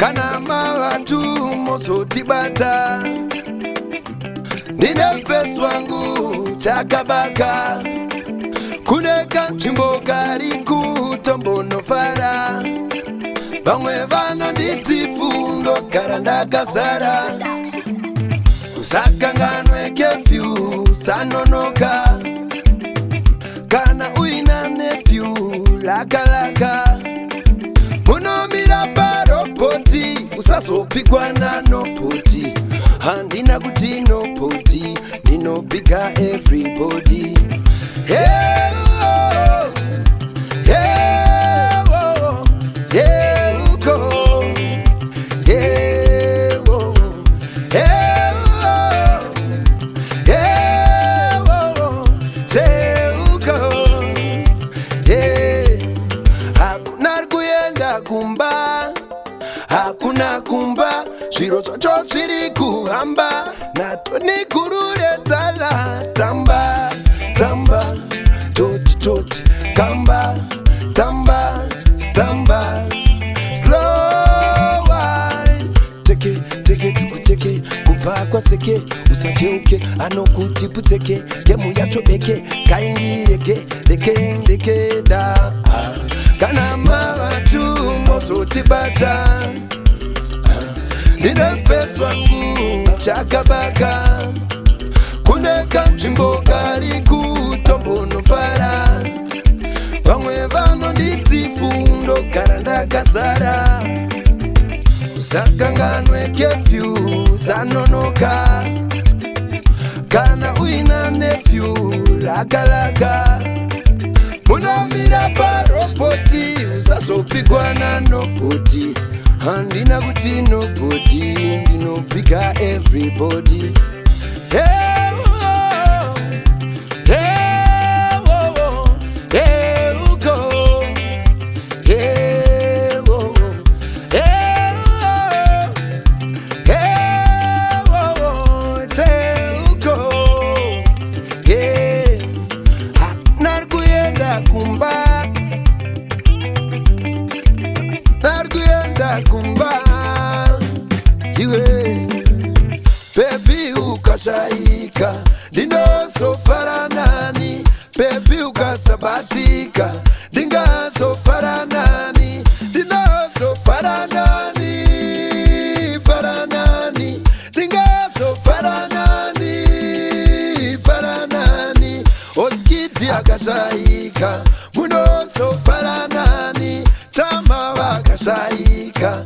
kana mawatu mozotibata nine mfesu wangu chakabaka kuneka nchimbo kariku tombono fara bamwe vano nditifundo karanda kasara usakanganwe kefyu sanonoka kana uina nefyu lakalaka munomira paropoti usazopigwa nanopoti handina kuti nopoti ndinopiga everybody. Hey, oh, yeah, oh, yeah, go, yeah, oh, yeah, oh, yeah, oh, yeah, go, yeah. Hakuna kuyenda kumba, hakuna kumba, shiro chocho chiri kuhamba, nato ni kurure tala tamba. Tamba, toti toti, kamba, tamba, tamba, slow wine. Teke, tukuteke, kuva kwa seke, usacheuke, anokutiputeke, gemu yacho beke, kaingireke, deke da. Kana mawatu mozotibata, nine mfesu wangu chakabaka kuneka nchimbo kariku tombono fara vamwe vano nditifundo karanda kazara usakanganwe kefyu zanonoka kana uina nefyu lakalaka munomira paropoti usazopigwa nanopoti handina kuti nobody ndinopiga everybody. Hey, baby ukashaika ndinozofara nani, baby ukasabatika ndingazofara nani, ndinozofara nani, fara nani, ndingazofara nani, fara nani, oskiti akashaika munozofara nani, chama wakashaika